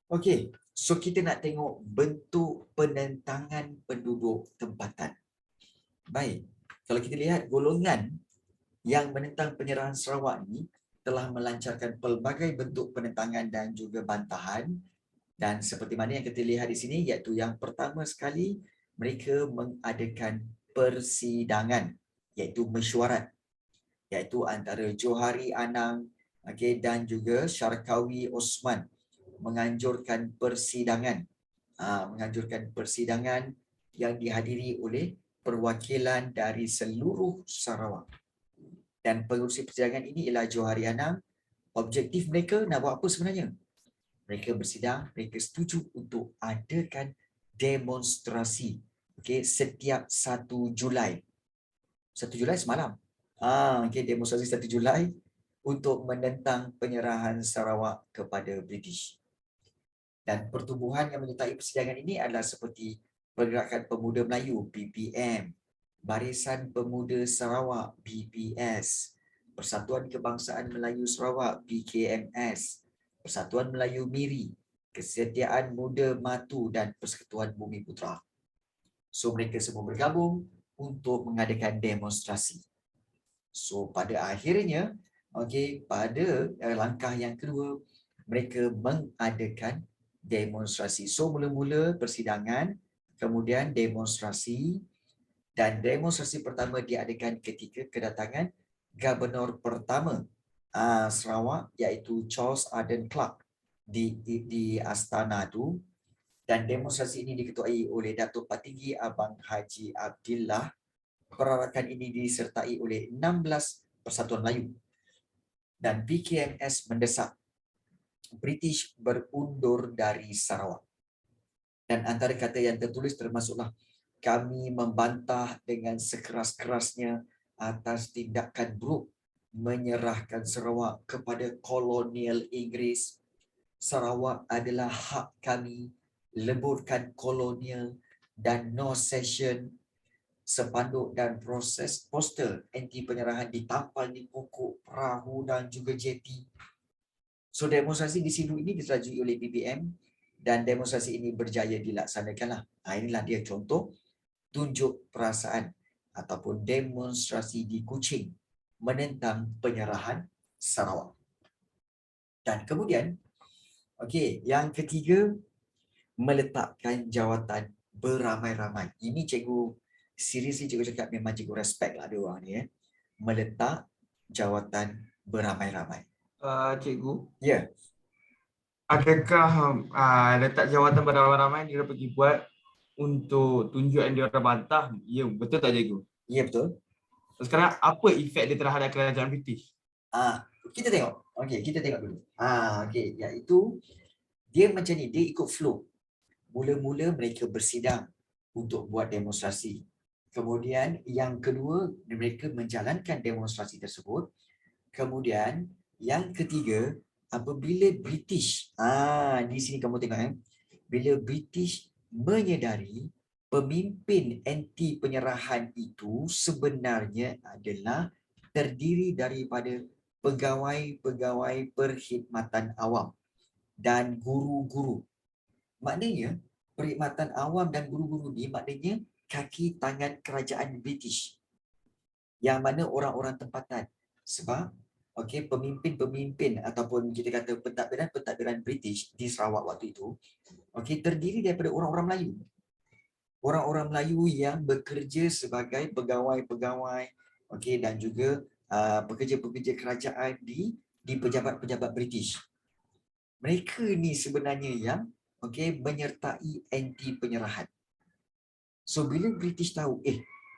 Okey, so kita nak tengok bentuk penentangan penduduk tempatan. Baik, kalau kita lihat golongan yang menentang penyerahan Sarawak ni telah melancarkan pelbagai bentuk penentangan dan juga bantahan, dan seperti mana yang kita lihat di sini, iaitu yang pertama sekali mereka mengadakan persidangan, iaitu mesyuarat, iaitu antara Johari Anang, dan juga Syarkawi Osman menganjurkan persidangan yang dihadiri oleh perwakilan dari seluruh Sarawak. Dan pengurusi persidangan ini ialah Johari Anang. Objektif mereka nak buat apa sebenarnya? Mereka bersidang, mereka setuju untuk adakan demonstrasi setiap 1 Julai. 1 Julai semalam. Demonstrasi 1 Julai untuk menentang penyerahan Sarawak kepada British. Dan pertubuhan yang menyertai persidangan ini adalah seperti Pergerakan Pemuda Melayu (PPM), Barisan Pemuda Sarawak (BPS), Persatuan Kebangsaan Melayu Sarawak (PKMS), Persatuan Melayu Miri, Kesetiaan Muda Matu dan Persekutuan Bumi Putra. So mereka semua bergabung untuk mengadakan demonstrasi. So pada akhirnya, pada langkah yang kedua, mereka mengadakan demonstrasi. So mula-mula persidangan, kemudian demonstrasi, dan demonstrasi pertama diadakan ketika kedatangan Gubernur pertama Sarawak, iaitu Charles Arden Clark di Astana tu. Dan demonstrasi ini diketuai oleh Datuk Patinggi Abang Haji Abdillah. Perarakan ini disertai oleh 16 Persatuan Melayu. Dan PKMS mendesak British berundur dari Sarawak. Dan antara kata yang tertulis termasuklah, kami membantah dengan sekeras-kerasnya atas tindakan buruk menyerahkan Sarawak kepada kolonial Inggeris. Sarawak adalah hak kami, leburkan kolonial dan no cession. Sepanduk dan proses poster anti penyerahan ditampal di pokok, perahu dan juga jeti. So demonstrasi di Sidhu ini diterajui oleh BBM dan demonstrasi ini berjaya dilaksanakanlah. Inilah dia contoh tunjuk perasaan ataupun demonstrasi di Kuching menentang penyerahan Sarawak. Dan kemudian, yang ketiga, meletakkan jawatan beramai-ramai. Ini cikgu, seriously cikgu cakap memang cikgu respect lah dia orang ni. Meletak jawatan beramai-ramai. Cikgu, Ya. adakah letak jawatan beramai-ramai dia pergi buat untuk tunjuk yang dia orang bantah? Ya, betul tak cikgu? Ya, betul. Sekarang apa efek dia terhadap kerajaan British? Kita tengok. Kita tengok dulu. Iaitu dia macam ni, dia ikut flow. Mula-mula mereka bersidang untuk buat demonstrasi. Kemudian yang kedua, mereka menjalankan demonstrasi tersebut. Kemudian yang ketiga, apabila British, di sini kamu tengok, bila British menyedari pemimpin anti penyerahan itu sebenarnya adalah terdiri daripada pegawai-pegawai perkhidmatan awam dan guru-guru. Maknanya, perkhidmatan awam dan guru-guru ni maknanya kaki tangan kerajaan British. Yang mana orang-orang tempatan. Sebab pemimpin-pemimpin ataupun kita kata pentadbiran British di Sarawak waktu itu terdiri daripada orang-orang Melayu. Orang-orang Melayu yang bekerja sebagai pegawai-pegawai dan juga pekerja-pekerja kerajaan di pejabat-pejabat British. Mereka ni sebenarnya yang menyertai anti penyerahan. So bila British tahu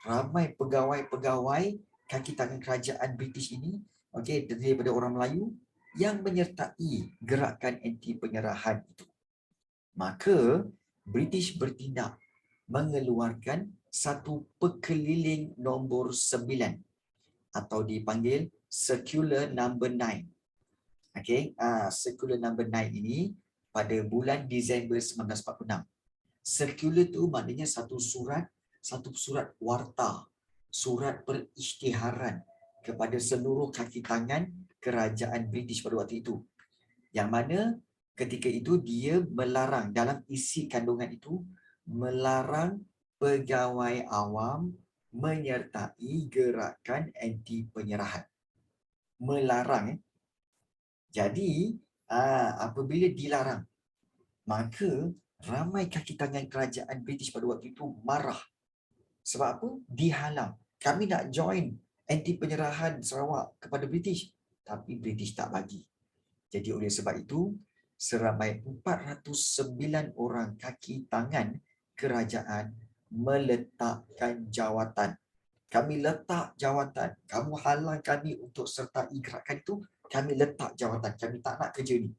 ramai pegawai-pegawai kaki tangan kerajaan British ini terdiri daripada orang Melayu yang menyertai gerakan anti penyerahan itu, maka British bertindak mengeluarkan satu pekeliling nombor 9 atau dipanggil Circular Number 9. Circular Number 9 ini pada bulan Disember 1946. Circular tu maknanya satu surat warta, surat perisytiharan kepada seluruh kaki tangan kerajaan British pada waktu itu. Yang mana ketika itu dia melarang, dalam isi kandungan itu, melarang pegawai awam menyertai gerakan anti penyerahan. Melarang. Jadi, apabila dilarang, maka ramai kaki tangan kerajaan British pada waktu itu marah. Sebab apa? Dihalang. Kami nak join anti penyerahan Sarawak kepada British, tapi British tak bagi. Jadi oleh sebab itu, seramai 409 orang kaki tangan kerajaan meletakkan jawatan. Kami letak jawatan. Kamu halang kami untuk sertai gerakan itu, kami letak jawatan. Kami tak nak kerja ni.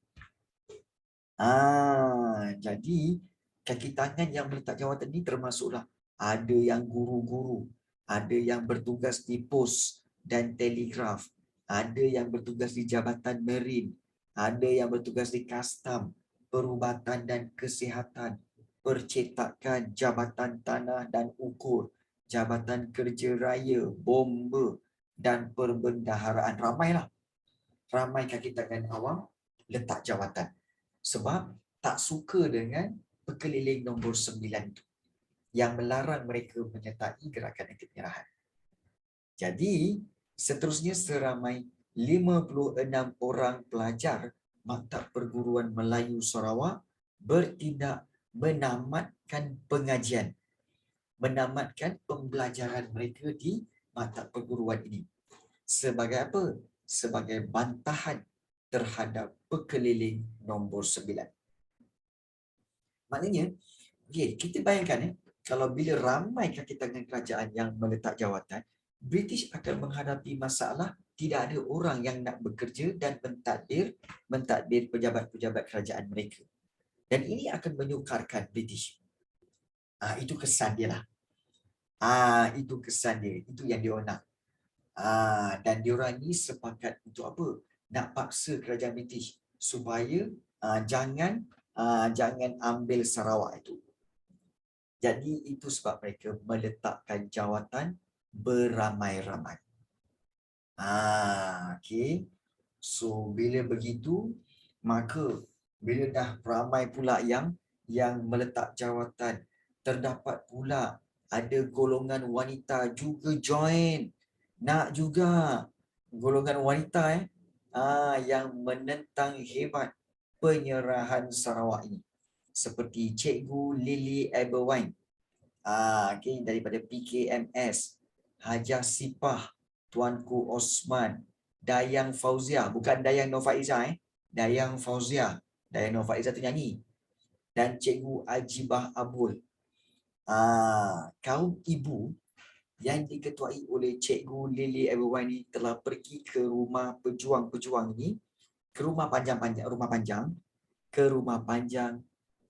Jadi kaki tangan yang meletak jawatan ni termasuklah ada yang guru-guru, ada yang bertugas di pos dan telegraf, ada yang bertugas di Jabatan Marine, ada yang bertugas di Kastam, Perubatan dan Kesihatan, Percetakan, Jabatan Tanah dan Ukur, Jabatan Kerja Raya, Bomba dan Perbendaharaan. Ramailah. Ramai kaki tangan awam letak jawatan. Sebab tak suka dengan pekeliling nombor 9 itu yang melarang mereka menyertai gerakan anti penyerahan. Jadi, seterusnya seramai 56 orang pelajar Maktab Perguruan Melayu Sarawak bertindak menamatkan pengajian, menamatkan pembelajaran mereka di maktab perguruan ini. Sebagai apa? Sebagai bantahan terhadap pekeliling nombor 9. Maknanya, kita bayangkan kalau bila ramai kaki tangan kerajaan yang meletak jawatan, British akan menghadapi masalah tidak ada orang yang nak bekerja dan mentadbir pejabat-pejabat kerajaan mereka. Dan ini akan menyukarkan British. Itu kesan dia lah. Itu kesan dia. Itu yang dia nak. Dan diorang ni sepakat untuk apa? Nak paksa kerajaan British supaya jangan ambil Sarawak itu. Jadi itu sebab mereka meletakkan jawatan beramai-ramai. Okay. So bila begitu, maka bila dah ramai pula yang meletak jawatan, terdapat pula ada golongan wanita juga join. Nak juga golongan wanita yang menentang hebat penyerahan Sarawak ini. Seperti Cikgu Lily Eberwine, daripada PKMS, Hajah Sipah, Tuanku Osman, Dayang Fauzia, bukan Dayang Nofaiza, Dayang Fauzia. Dayang Nofaiza tu nyanyi. Dan Cikgu Ajibah Abul. Kaum ibu yang diketuai oleh Cikgu Lily Eberwine ini telah pergi ke rumah pejuang-pejuang ini, ke rumah panjang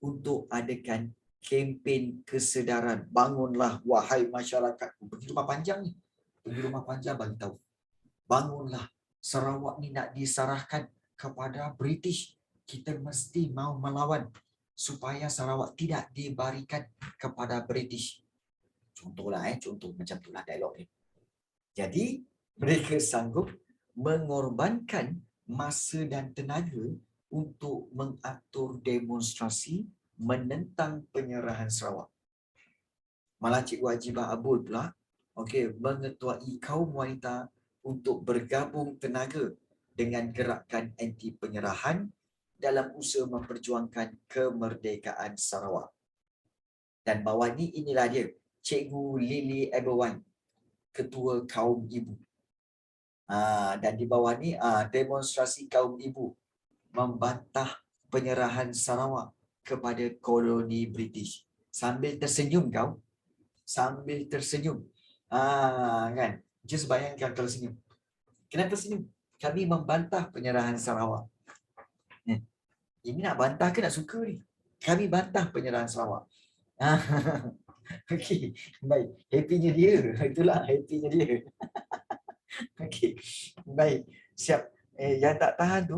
untuk adakan kempen kesedaran. Bangunlah wahai masyarakat. Pergi rumah panjang ni. Pergi rumah panjang bagi tahu. Bangunlah. Sarawak ni nak disarahkan kepada British. Kita mesti mau melawan supaya Sarawak tidak dibarikan kepada British. Contohlah contoh macam itulah dialog ni. Jadi mereka sanggup mengorbankan masa dan tenaga untuk mengatur demonstrasi menentang penyerahan Sarawak. Malah Cikgu Ajibah Abul pula mengetuai kaum wanita untuk bergabung tenaga dengan gerakan anti penyerahan dalam usaha memperjuangkan kemerdekaan Sarawak. Dan bawah ni inilah dia, Cikgu Lily Eberwine, ketua kaum ibu. Dan di bawah ni demonstrasi kaum ibu membantah penyerahan Sarawak kepada koloni British. Sambil tersenyum kau. Sambil tersenyum. Kan? Just bayangkan kalau senyum. Kenapa senyum? Kami membantah penyerahan Sarawak. Ini nak bantah ke nak suka ni? Kami bantah penyerahan Sarawak. Okey, baik. Happy-nya dia. Itulah happy-nya dia. Okey, baik. Siap. Yang tak tahan tu,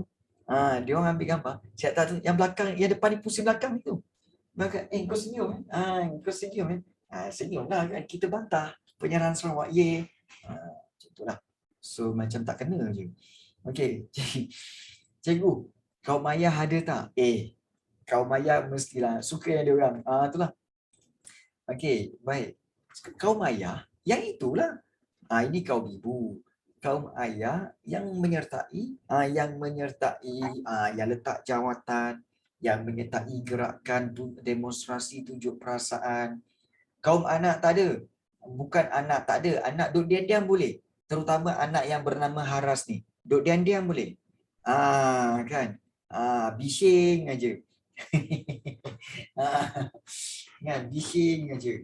dia orang ambil gambar. Siap tak tu? Yang belakang, yang depan ni pusing belakang tu. Maka, kau senyum. Kau senyum. Senyumlah kan. Kita bantah penyerahan Sarawak. Macam itulah. So, macam tak kena je. Okey. Cikgu, Kaum ayah ada tak? Kaum ayah mestilah suka yang dia orang. Itulah. Okey, baik. Kaum ayah, yang itulah. Ini kaum ibu. Kaum ayah yang letak jawatan, yang menyertai gerakan demonstrasi tunjuk perasaan. Kaum anak tak ada. Bukan anak tak ada, anak duduk diam-diam boleh. Terutama anak yang bernama Haras ni. Duduk diam-diam boleh. Kan? Bising aja. Kan, bising aja.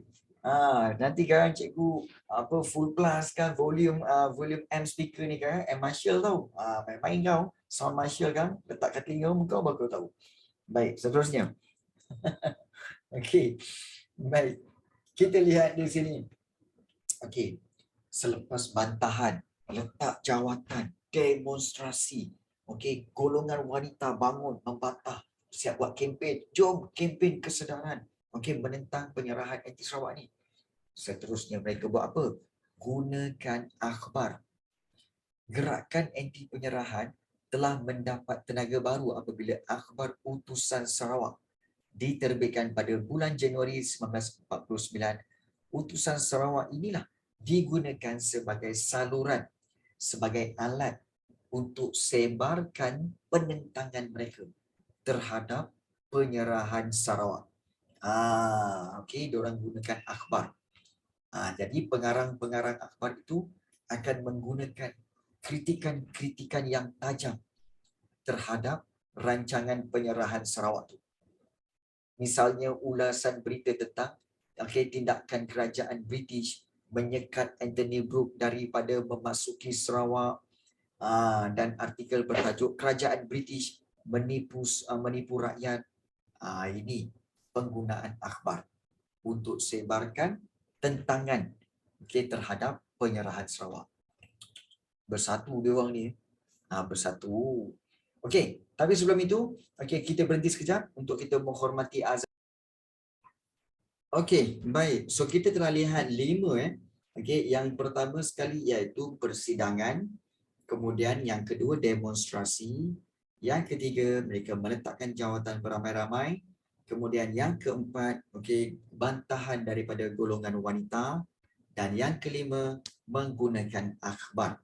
Nanti kan cikgu full plus kan volume M speaker ni kan M Marshall tau. Main-main kau sound Marshall kan letak kat telinga kau baru kau tahu. Baik, seterusnya. Okey. Baik. Kita lihat di sini. Okey. Selepas bantahan, letak jawatan, demonstrasi. Okey, golongan wanita bangun membantah, siap buat kempen. Jom kempen kesedaran. Okey, menentang penyerahan anti Sarawak ni. Seterusnya mereka buat apa? Gunakan akhbar. Gerakan anti penyerahan telah mendapat tenaga baru apabila akhbar Utusan Sarawak diterbitkan pada bulan Januari 1949. Utusan Sarawak inilah digunakan sebagai saluran, sebagai alat untuk sebarkan penentangan mereka terhadap penyerahan Sarawak. Okey, diorang gunakan akhbar. Jadi pengarang-pengarang akhbar itu akan menggunakan kritikan-kritikan yang tajam terhadap rancangan penyerahan Sarawak itu. Misalnya ulasan berita tentang tindakan kerajaan British menyekat Anthony Brooke daripada memasuki Sarawak, dan artikel bertajuk kerajaan British menipu rakyat. Ini penggunaan akhbar untuk sebarkan tentangan terhadap penyerahan Sarawak. Bersatu dia orang ni. Bersatu. Okey, tapi sebelum itu, kita berhenti sekejap untuk kita menghormati azan. Okey, baik. So kita telah lihat 5 yang pertama sekali iaitu persidangan, kemudian yang kedua demonstrasi, yang ketiga mereka meletakkan jawatan beramai-ramai, kemudian yang keempat bantahan daripada golongan wanita, dan yang kelima menggunakan akhbar.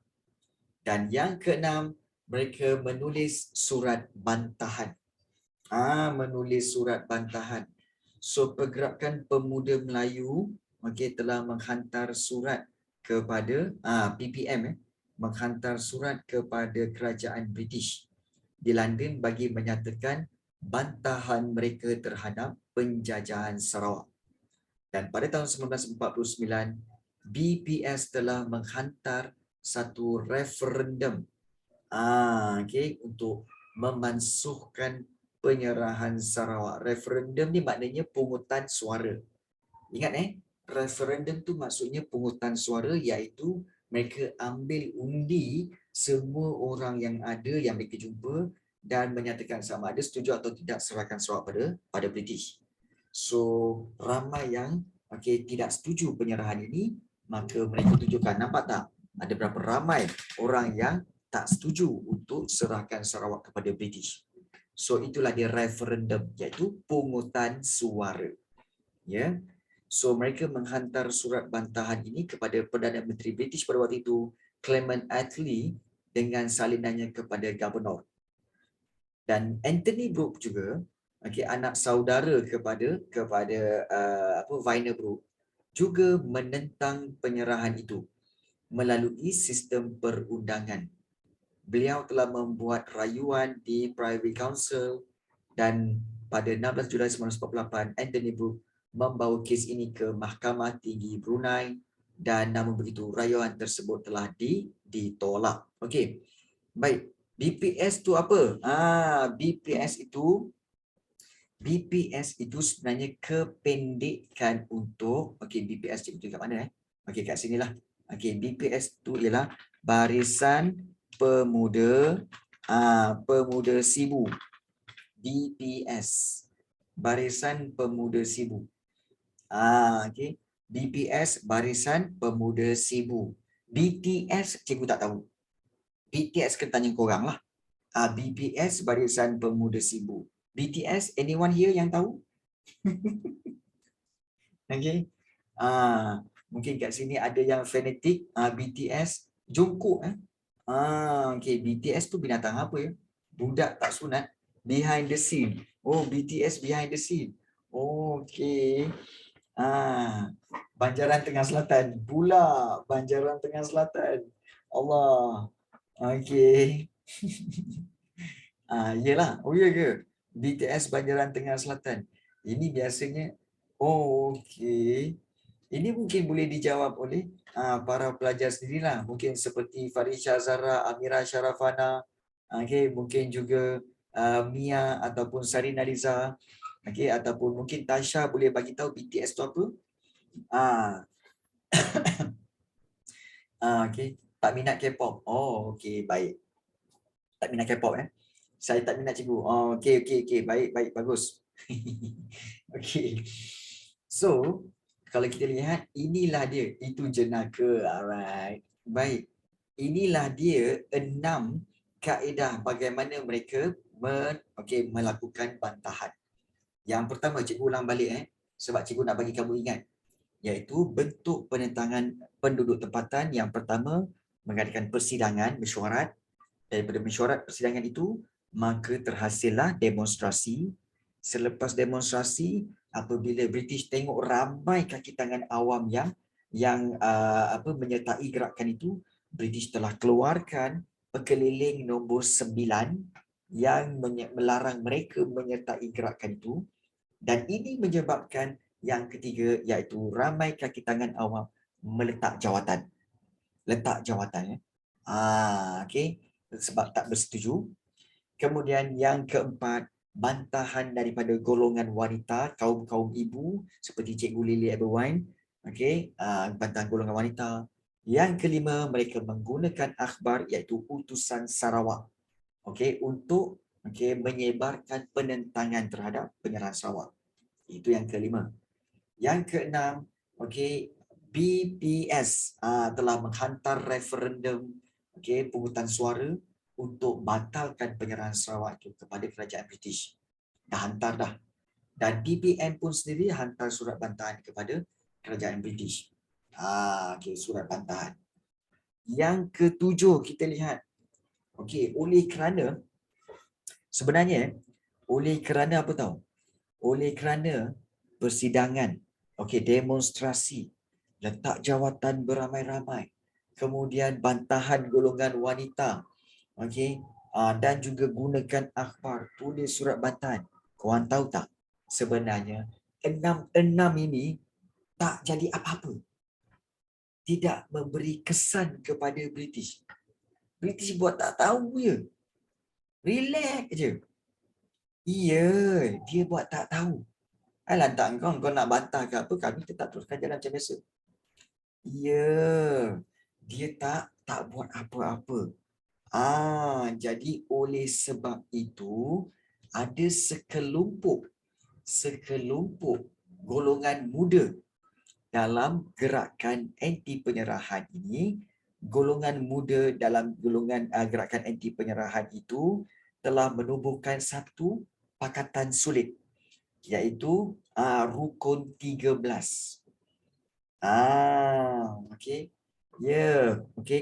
Dan yang keenam mereka menulis surat bantahan. Menulis surat bantahan. So Pergerakan Pemuda Melayu telah menghantar surat kepada PPM menghantar surat kepada kerajaan British di London bagi menyatakan bantahan mereka terhadap penjajahan Sarawak. Dan pada tahun 1949, BPS telah menghantar satu referendum untuk memansuhkan penyerahan Sarawak. Referendum ni maknanya pungutan suara. Ingat referendum tu maksudnya pungutan suara, iaitu mereka ambil undi semua orang yang ada yang mereka jumpa dan menyatakan sama ada setuju atau tidak serahkan Sarawak pada British. So ramai yang tidak setuju penyerahan ini, maka mereka tunjukkan, nampak tak ada berapa ramai orang yang tak setuju untuk serahkan Sarawak kepada British. So itulah dia referendum, iaitu pungutan suara. Ya. So mereka menghantar surat bantahan ini kepada Perdana Menteri British pada waktu itu, Clement Attlee, dengan salinannya kepada Governor. Dan Anthony Brooke juga, anak saudara kepada Vyner Brooke, juga menentang penyerahan itu melalui sistem perundangan. Beliau telah membuat rayuan di Privy Council dan pada 16 Julai 1948, Anthony Brooke membawa kes ini ke Mahkamah Tinggi Brunei dan namun begitu rayuan tersebut telah ditolak. Okey. Baik. BPS tu apa? BPS itu sebenarnya kependekan untuk BPS cikgu kat mana kat sinilah. BPS tu ialah Barisan Pemuda Pemuda Sibu. BPS. Barisan Pemuda Sibu. BPS Barisan Pemuda Sibu. BTS cikgu tak tahu. BTS kena tanya korang lah. BPS Barisan Pemuda Sibu. BTS, anyone here yang tahu? Okay. Mungkin kat sini ada yang fanatik. BTS, Jungkook. Okay. BTS tu binatang apa ya? Budak tak sunat. Behind the scene. Oh, BTS behind the scene. Oh, okay. Banjaran Tengah Selatan. Pula Banjaran Tengah Selatan. Allah. Okay. Yelah. Oh, ya ke? BTS Banjaran Tengah Selatan. Ini biasanya, oh, okey. Ini mungkin boleh dijawab oleh para pelajar sendirilah. Mungkin seperti Farisha Zahra, Amira Sharafana, okey, mungkin juga Mia ataupun Sarina Liza, okey, ataupun mungkin Tasha boleh bagi tahu BTS tu apa? Okey, tak minat K-pop. Oh, okey, baik. Tak minat K-pop Saya tak minat cikgu. Oh, okey, baik, bagus. Okey. So, kalau kita lihat, inilah dia. Itu jenaka. Alright. Baik. Inilah dia 6 kaedah bagaimana mereka melakukan bantahan. Yang pertama, cikgu ulang balik sebab cikgu nak bagi kamu ingat. Iaitu bentuk penentangan penduduk tempatan. Yang pertama, mengadakan persidangan, mesyuarat. Daripada mesyuarat persidangan itu, maka terhasillah demonstrasi. Selepas demonstrasi, apabila British tengok ramai kaki tangan awam yang menyertai gerakan itu, British telah keluarkan pekeliling nombor 9 yang melarang mereka menyertai gerakan itu, dan ini menyebabkan yang ketiga, iaitu ramai kaki tangan awam meletak jawatan. Letak jawatan okey, sebab tak bersetuju. Kemudian yang keempat, bantahan daripada golongan wanita, kaum-kaum ibu seperti Cikgu Lily Eberwine, okey, bantahan golongan wanita. Yang kelima, mereka menggunakan akhbar iaitu utusan Sarawak, okey, untuk menyebarkan penentangan terhadap penyerahan Sarawak. Itu yang kelima. Yang keenam, okey, BPS telah menghantar referendum pungutan suara untuk batalkan penyerahan Sarawak itu kepada kerajaan British. Dah hantar dah. Dan BPN pun sendiri hantar surat bantahan kepada kerajaan British. Surat bantahan. Yang ketujuh kita lihat. Oleh kerana sebenarnya oleh kerana apa tahu? Oleh kerana persidangan, demonstrasi, letak jawatan beramai-ramai, kemudian bantahan golongan wanita, dan juga gunakan akhbar, tulis surat bantahan. Korang tahu tak? Sebenarnya, enam ini tak jadi apa-apa. Tidak memberi kesan kepada British. British buat tak tahu je. Relax je. Ya, dia buat tak tahu. Lantak kau nak bantah ke apa, kami tetap teruskan jalan macam biasa. Ya, dia tak buat apa-apa. Jadi oleh sebab itu ada sekelompok golongan muda dalam gerakan anti penyerahan ini. Golongan muda dalam gerakan anti penyerahan itu telah menubuhkan satu pakatan sulit, iaitu Rukun 13.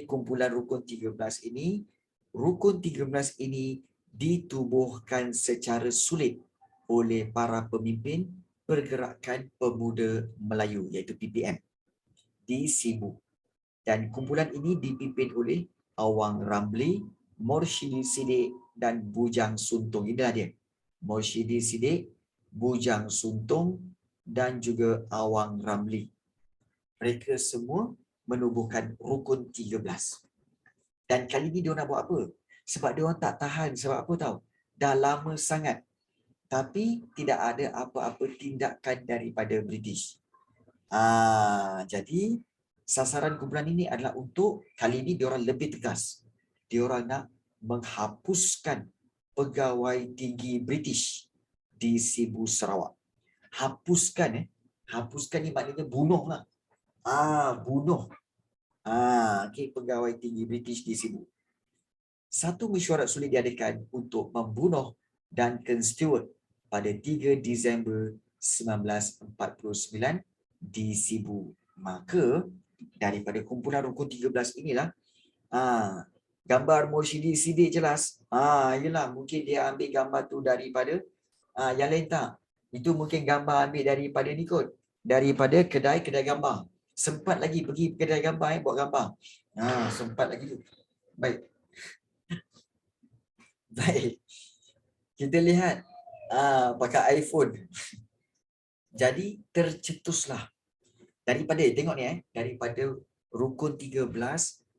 Kumpulan Rukun 13 ini, Rukun 13 ini ditubuhkan secara sulit oleh para pemimpin Pergerakan Pemuda Melayu, iaitu PPM, di Sibu. Dan kumpulan ini dipimpin oleh Awang Ramli, Morshidi Siddiq dan Bujang Suntung. Inilah dia. Morshidi Siddiq, Bujang Suntung dan juga Awang Ramli. Mereka semua menubuhkan Rukun 13. Dan kali ni diorang nak buat apa? Sebab diorang tak tahan. Sebab apa tahu? Dah lama sangat. Tapi tidak ada apa-apa tindakan daripada British. Jadi sasaran kumpulan ini adalah untuk, kali ini diorang lebih tegas. Diorang nak menghapuskan pegawai tinggi British di Sibu Sarawak. Hapuskan Hapuskan ni maknanya bunuh lah. Bunuh pegawai tinggi British di Sibu. satu mesyuarat sulit diadakan untuk membunuh Duncan Stewart pada 3 Disember 1949 di Cebu. Maka daripada kumpulan rukun 13 inilah gambar Mursyidi Siddiq jelas. Yelah, mungkin dia ambil gambar tu daripada yang lain tak. Itu mungkin gambar ambil daripada ni kot. Daripada kedai-kedai gambar. Sempat lagi pergi kedai gambar buat gambar. Sempat lagi tu. Baik. Baik. Kita lihat pakai iPhone. Jadi tercetuslah daripada tengok ni daripada rukun 13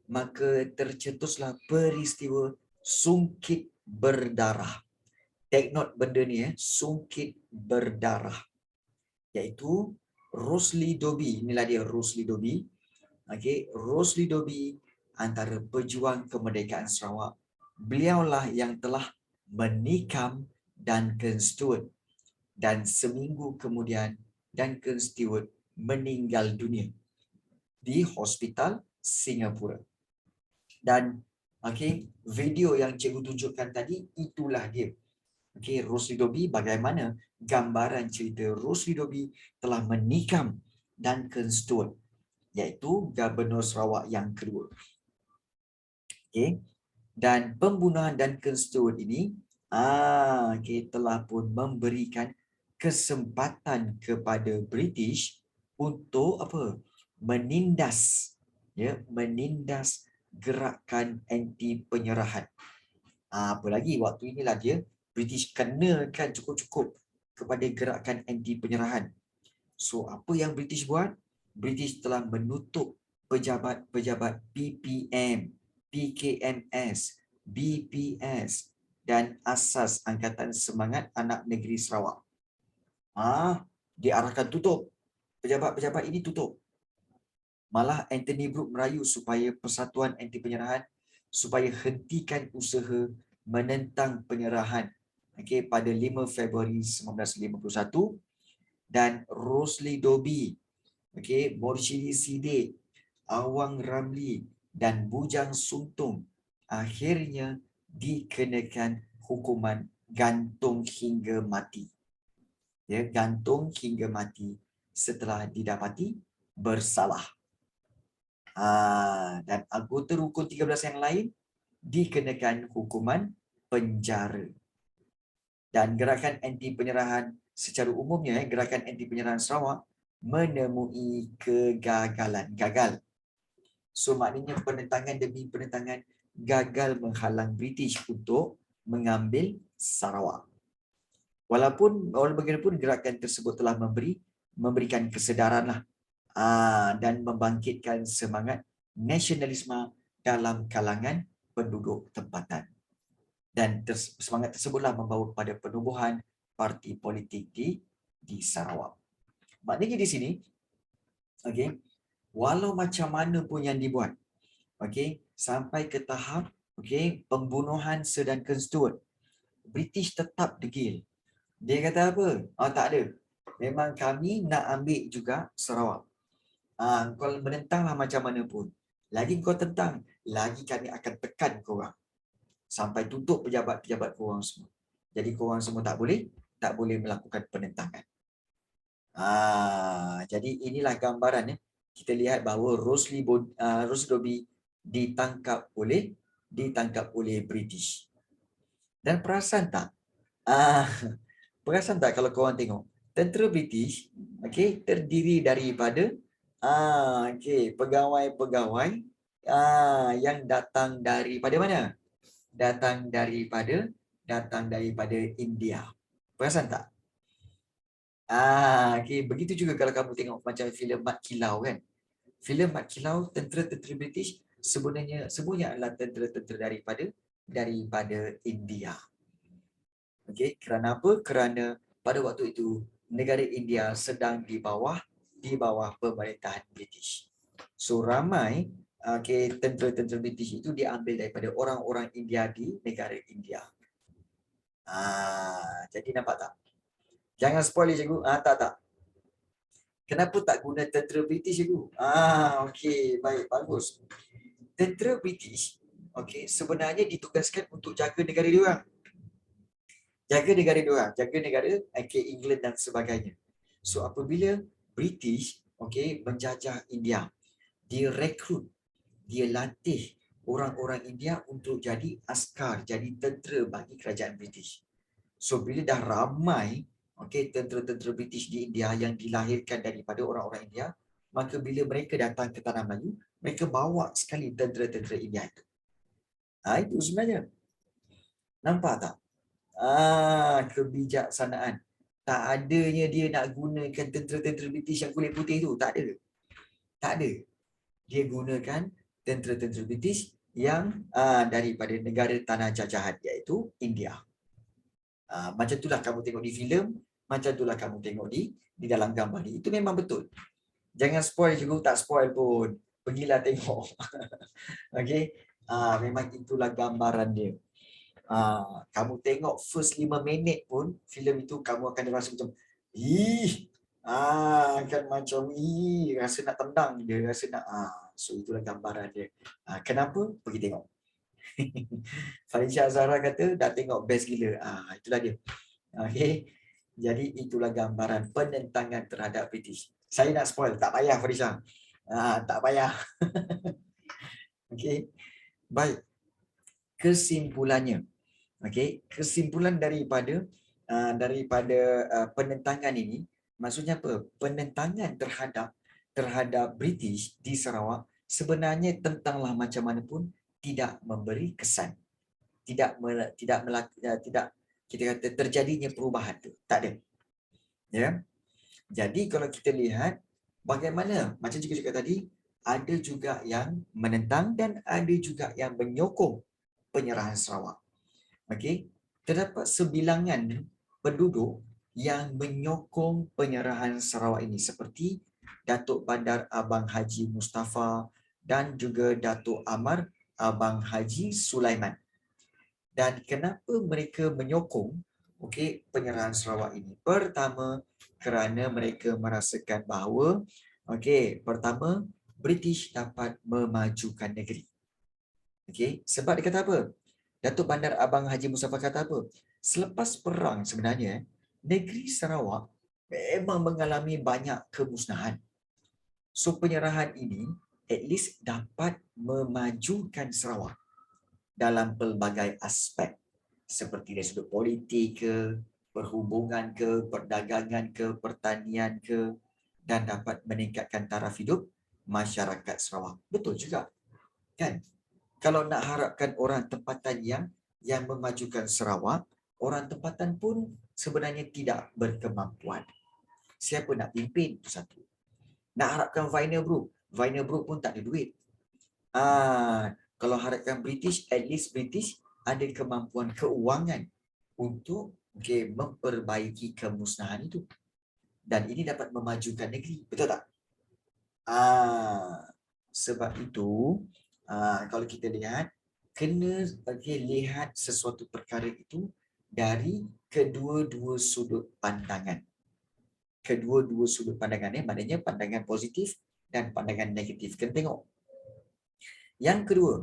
maka tercetuslah peristiwa sungkit berdarah. Take note benda ni sungkit berdarah. Iaitu Rosli Dobi, inilah dia Rosli Dobi. Okey, Rosli Dobi antara pejuang kemerdekaan Sarawak. Beliaulah yang telah menikam Duncan Stewart dan seminggu kemudian Duncan Stewart meninggal dunia di Hospital Singapura. Dan video yang cikgu tunjukkan tadi itulah dia. Rosli Dobi, bagaimana gambaran cerita Rosli Dobi telah menikam Duncan Stewart, iaitu Gubernur Sarawak yang kedua. Dan pembunuhan Duncan Stewart ini telah pun memberikan kesempatan kepada British untuk menindas gerakan anti penyerahan. Apa lagi waktu inilah dia British kenakan cukup-cukup kepada gerakan anti penyerahan. So apa yang British buat? British telah menutup pejabat-pejabat PPM, PKMS, BPS dan Asas Angkatan Semangat Anak Negeri Sarawak. Diarahkan tutup. Pejabat-pejabat ini tutup. Malah Anthony Brooke merayu supaya Persatuan Anti Penyerahan supaya hentikan usaha menentang penyerahan pada 5 Februari 1951 dan Rosli Dobi, Mursyidi Siddiq, Awang Ramli dan Bujang Suntung akhirnya dikenakan hukuman gantung hingga mati. Gantung hingga mati setelah didapati bersalah. Dan anggota rukun 13 yang lain dikenakan hukuman penjara. Dan gerakan anti penyerahan secara umumnya, gerakan anti penyerahan Sarawak menemui kegagalan. Gagal. So maknanya penentangan demi penentangan gagal menghalang British untuk mengambil Sarawak. Walaupun bagaimanapun gerakan tersebut telah memberikan kesedaran dan membangkitkan semangat nasionalisme dalam kalangan penduduk tempatan. Dan semangat tersebutlah membawa kepada penubuhan parti politik di Sarawak. Maknanya di sini, walau macam mana pun yang dibuat, sampai ke tahap pembunuhan Sir Duncan Stewart, British tetap degil. Dia kata apa? Tak ada. Memang kami nak ambil juga Sarawak. Kau menentanglah macam mana pun. Lagi kau tentang, lagi kami akan tekan korang. Sampai tutup pejabat-pejabat korang semua. Jadi korang semua tak boleh melakukan penentangan. Jadi inilah gambaran. Kita lihat bahawa Rosli Dobi ditangkap oleh British. Dan perasan tak? Perasan tak kalau korang tengok? Tentera British terdiri daripada pegawai-pegawai yang datang daripada mana? Datang daripada India. Perasan tak? Begitu juga kalau kamu tengok macam filem Mat Kilau kan. Filem Mat Kilau, tentera-tentera British semuanya adalah tentera-tentera daripada India. Kerana apa? Kerana pada waktu itu negara India sedang di bawah pemerintahan British. So ramai tentera-tentera British itu diambil daripada orang-orang India di negara India. Jadi nampak tak? Jangan spoil cikgu. Tak. Kenapa tak guna tentera British cikgu? Baik, bagus. Tentera British okey, sebenarnya ditugaskan untuk jaga negara diorang. Jaga negara diorang, jaga negara England dan sebagainya. So apabila British menjajah India, dia rekrut, dia latih orang-orang India untuk jadi askar, jadi tentera bagi kerajaan British. So bila dah ramai tentera-tentera British di India yang dilahirkan daripada orang-orang India, maka bila mereka datang ke tanah Melayu, mereka bawa sekali tentera-tentera India itu. Itu sebenarnya. Nampak tak? Kebijaksanaan. Tak adanya dia nak gunakan tentera-tentera British yang kulit putih tu. Tak ada. Tak ada. Dia gunakan tentera-tentera British yang daripada negara tanah jajahan, iaitu India. Macam itulah kamu tengok di filem, macam itulah kamu tengok di dalam gambar ni. Itu memang betul. Jangan spoil juga, tak spoil pun. Pergilah tengok. Okey. Memang itulah gambaran dia. Kamu tengok first 5 minit pun filem itu, kamu akan rasa macam kan macam rasa nak tendang dia, rasa nak so itulah gambaran dia. Kenapa? Pergi tengok. Farisyah Zahra kata dah tengok best gila. Itulah dia. Okey. Jadi itulah gambaran penentangan terhadap British. Saya nak spoil, tak payah Farisyah. Tak payah. Okey. Baik. Kesimpulannya. Kesimpulan daripada penentangan ini, maksudnya apa? Penentangan terhadap British di Sarawak sebenarnya tentanglah macam mana pun tidak memberi kesan, tidak kita kata terjadinya perubahan tu, tak ada. Ya. Jadi kalau kita lihat bagaimana, macam juga cakap tadi, ada juga yang menentang dan ada juga yang menyokong penyerahan Sarawak. Okey, terdapat sebilangan penduduk yang menyokong penyerahan Sarawak ini seperti Datuk Bandar Abang Haji Mustafa dan juga Datuk Amar Abang Haji Sulaiman. Dan kenapa mereka menyokong penyerahan Sarawak ini? Pertama, kerana mereka merasakan bahawa pertama, British dapat memajukan negeri. Sebab dia kata apa? Datuk Bandar Abang Haji Mustafa kata apa? Selepas perang sebenarnya, negeri Sarawak memang mengalami banyak kemusnahan. So penyerahan ini at least dapat memajukan Sarawak dalam pelbagai aspek. Seperti dari sudut politik ke, perhubungan ke, perdagangan ke, pertanian ke, dan dapat meningkatkan taraf hidup masyarakat Sarawak. Betul juga. Kan? Kalau nak harapkan orang tempatan yang memajukan Sarawak, orang tempatan pun sebenarnya tidak berkemampuan. Siapa nak pimpin? Itu satu. Nak harapkan Viner Group pun tak ada duit. Kalau harapkan British, at least British ada kemampuan keuangan untuk memperbaiki kemusnahan itu. Dan ini dapat memajukan negeri. Betul tak? Sebab itu, kalau kita lihat, kena lihat sesuatu perkara itu dari kedua-dua sudut pandangan. Kedua-dua sudut pandangan ni maknanya pandangan positif dan pandangan negatif. Kena tengok. Yang kedua,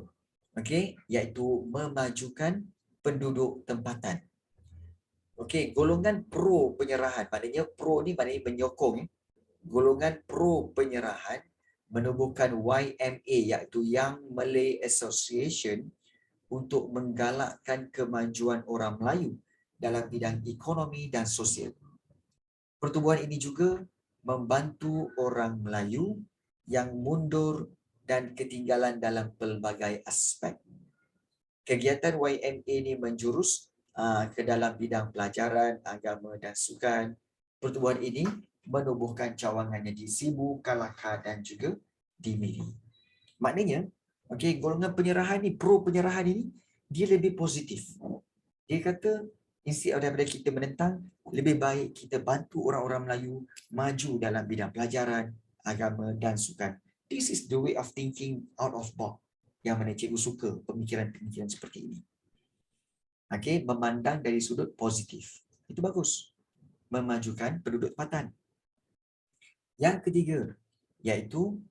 iaitu memajukan penduduk tempatan. Golongan pro penyerahan, maknanya pro ni maknanya menyokong. Golongan pro penyerahan menubuhkan YMA, iaitu Young Malay Association, untuk menggalakkan kemajuan orang Melayu dalam bidang ekonomi dan sosial. Pertubuhan ini juga membantu orang Melayu yang mundur dan ketinggalan dalam pelbagai aspek. Kegiatan YMA ini menjurus ke dalam bidang pelajaran, agama dan sukan. Pertubuhan ini menubuhkan cawangannya di Sibu, Kalaka dan juga di Miri. Maknanya, golongan penyerahan ni, pro penyerahan ini, dia lebih positif. Dia kata, instead daripada kita menentang, lebih baik kita bantu orang-orang Melayu maju dalam bidang pelajaran, agama dan sukan. This is the way of thinking out of box yang mana cikgu suka pemikiran-pemikiran seperti ini. Memandang dari sudut positif. Itu bagus. Memajukan penduduk tempatan. Yang ketiga, iaitu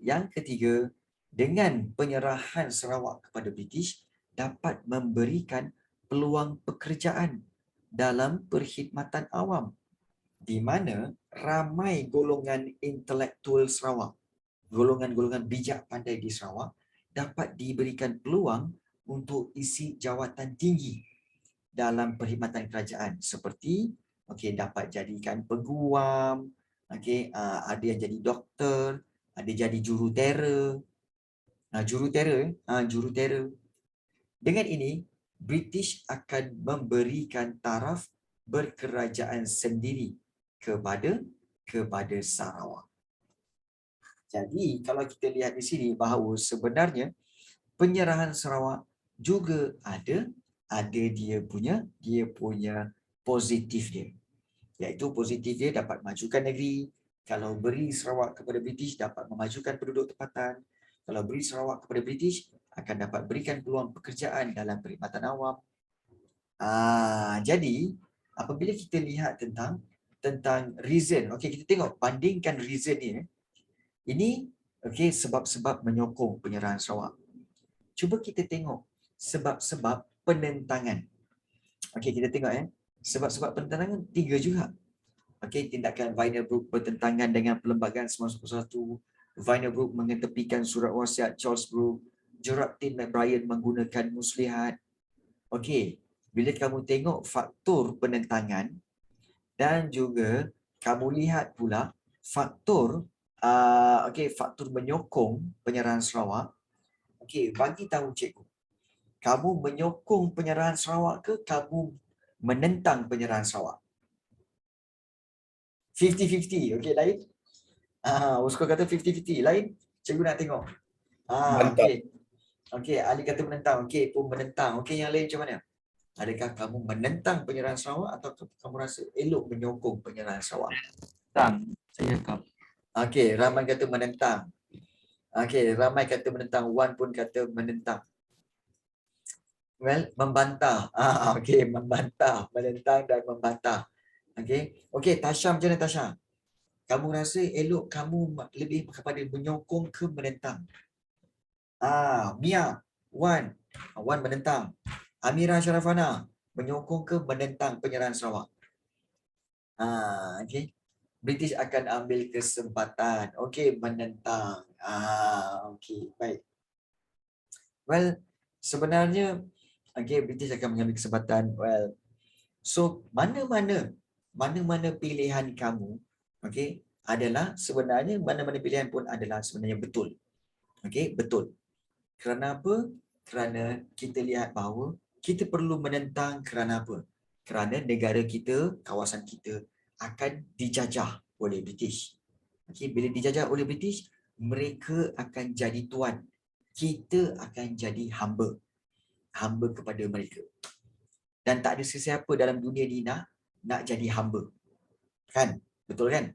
yang ketiga, dengan penyerahan Sarawak kepada British dapat memberikan peluang pekerjaan dalam perkhidmatan awam di mana ramai golongan intelektual Sarawak, golongan-golongan bijak pandai di Sarawak dapat diberikan peluang untuk isi jawatan tinggi dalam perkhidmatan kerajaan seperti dapat jadikan peguam, ada yang jadi doktor, ada jadi jurutera. Jurutera. Dengan ini, British akan memberikan taraf berkerajaan sendiri kepada Sarawak. Jadi, kalau kita lihat di sini bahawa sebenarnya penyerahan Sarawak juga ada dia punya positif dia. Iaitu positif dia dapat majukan negeri. Kalau beri Sarawak kepada British dapat memajukan penduduk tempatan. Kalau beri Sarawak kepada British akan dapat berikan peluang pekerjaan dalam perkhidmatan awam. Jadi apabila kita lihat tentang reason, kita tengok bandingkan reason ni. Ini sebab-sebab menyokong penyerahan Sarawak. Cuba kita tengok sebab-sebab penentangan. Kita tengok sebab-sebab penentangan 3 juga. Tindakan Vinderbrook bertentangan dengan Perlembagaan 1941, Vinderbrook mengetepikan surat wasiat Charles Brooke, Gerard Tin McBrien menggunakan muslihat. Bila kamu tengok faktor penentangan dan juga kamu lihat pula faktor faktor menyokong penyerahan Sarawak. Bagi tahu cikgu, kamu menyokong penyerahan Sarawak ke kamu menentang penyerahan Sarawak? 50-50, lain? Usko kata 50-50, lain? Cikgu nak tengok. Ali kata menentang, pun menentang. Yang lain macam mana? Adakah kamu menentang penyerahan Sarawak atau kamu rasa elok menyokong penyerahan Sarawak? Saya cakap. Ramai kata menentang. Ramai kata menentang. Wan pun kata menentang. Membantah. Membantah. Menentang dan membantah. Tasha macam mana Tasha? Kamu rasa elok kamu lebih kepada menyokong ke menentang? Mia, Wan menentang. Amira Sharafana menyokong ke menentang penyerahan Sarawak? British akan ambil kesempatan. Menentang. Baik. Sebenarnya British akan mengambil kesempatan. So mana-mana pilihan kamu adalah sebenarnya mana-mana pilihan pun adalah sebenarnya betul. Betul. Kenapa? Kerana kita lihat bahawa kita perlu menentang kerana apa? Kerana negara kita, kawasan kita akan dijajah oleh British. Bila dijajah oleh British, mereka akan jadi tuan. Kita akan jadi hamba. Hamba kepada mereka. Dan tak ada sesiapa dalam dunia ni nak jadi hamba. Kan? Betul kan?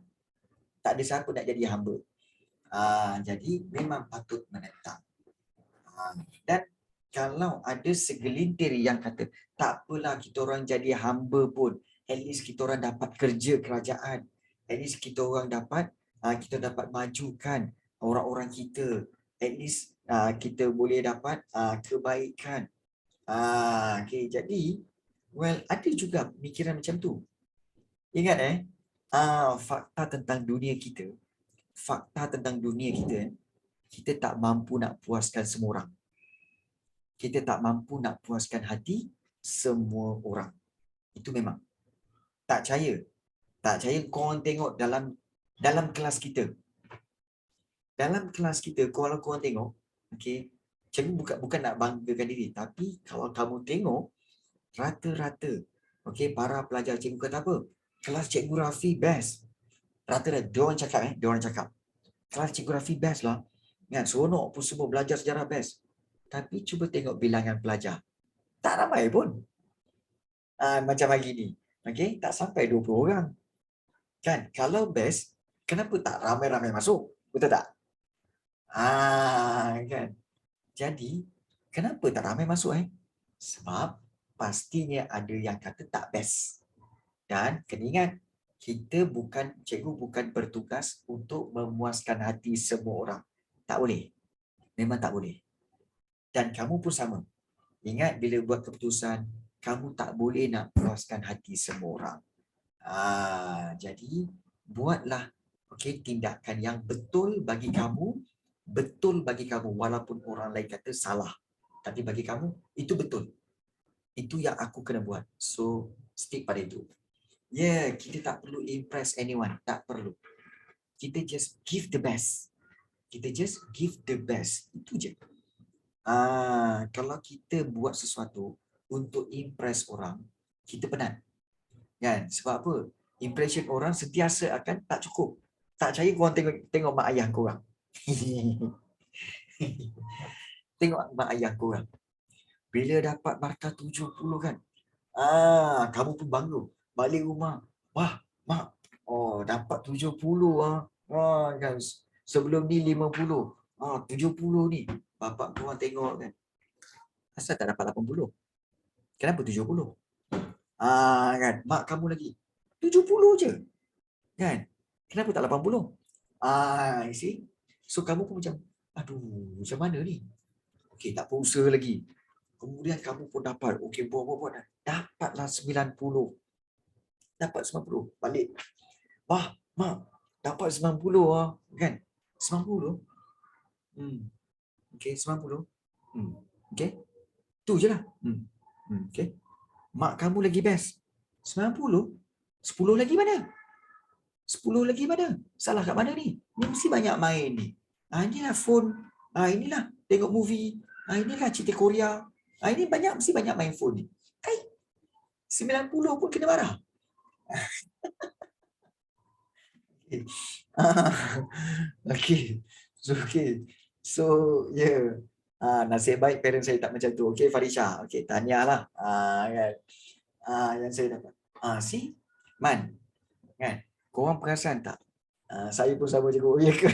Tak ada siapa nak jadi hamba. Jadi memang patut menentang. Dan kalau ada segelintir yang kata tak apalah kita orang jadi hamba pun, at least kita orang dapat kerja kerajaan, at least kita orang dapat majukan orang-orang kita, at least kita boleh dapat kebaikan. Jadi ada juga pemikiran macam tu. Ingat fakta tentang dunia kita, kita tak mampu nak puaskan semua orang. Kita tak mampu nak puaskan hati semua orang. Itu memang. Tak percaya korang tengok dalam kelas kita. Dalam kelas kita, kalau korang tengok, cikgu bukan nak banggakan diri, tapi kalau kamu tengok, rata-rata, para pelajar cikgu kata apa? Kelas cikgu Rafi best. Rata-rata, diorang cakap. Kelas cikgu Rafi best lah. Seronok pun semua belajar sejarah best. Tapi cuba tengok bilangan pelajar. Tak ramai pun. Macam hari ni. Tak sampai 20 orang. Kan? Kalau best, kenapa tak ramai-ramai masuk? Betul tak? Kan? Jadi, kenapa tak ramai masuk? Sebab pastinya ada yang kata tak best. Dan kena ingat, cikgu bukan bertugas untuk memuaskan hati semua orang. Tak boleh. Memang tak boleh. Dan kamu pun sama. Ingat bila buat keputusan, kamu tak boleh nak puaskan hati semua orang. Jadi buatlah tindakan yang betul bagi kamu walaupun orang lain kata salah. Tapi bagi kamu itu betul. Itu yang aku kena buat. So stick pada itu. Kita tak perlu impress anyone, tak perlu. Kita just give the best. Itu je. Kalau kita buat sesuatu untuk impress orang, kita penat. Kan? Sebab apa? Impression orang sentiasa akan tak cukup. Tak percaya korang tengok mak ayah korang. Tengok mak ayah korang. Bila dapat markah 70 kan. Kamu pun bangga. Balik rumah. Wah, mak. Dapat 70 kan. Sebelum ni 50. 70 ni. Bapak korang tengok kan. Asal tak dapat 80? Kenapa 70? Kan. Mak kamu lagi 70 je. Kan? Kenapa tak 80? You see? So kamu pun macam, aduh, macam mana ni? Okey, tak apa usaha lagi. Kemudian kamu pun dapat, buat. Dapatlah 90. Dapat 90. Balik. Wah, mak, dapat 90 kan? 90. Okey, 90. Okey. Tu je lah. Okey. Mak kamu lagi best. 90. 10 lagi mana? 10 lagi mana? Salah kat mana ni? Ni mesti banyak main ni. Inilah phone. Inilah tengok movie. Inilah cerita Korea. Ini mesti banyak main phone ni. 90 pun kena marah. Okay. So, nasib baik parent saya tak macam tu. Okay, Farisha. Okay, tahniah lah. Kan? Yang saya dapat. See? Man. Kan? Korang perasan tak? Saya pun sama juga. Ya ke?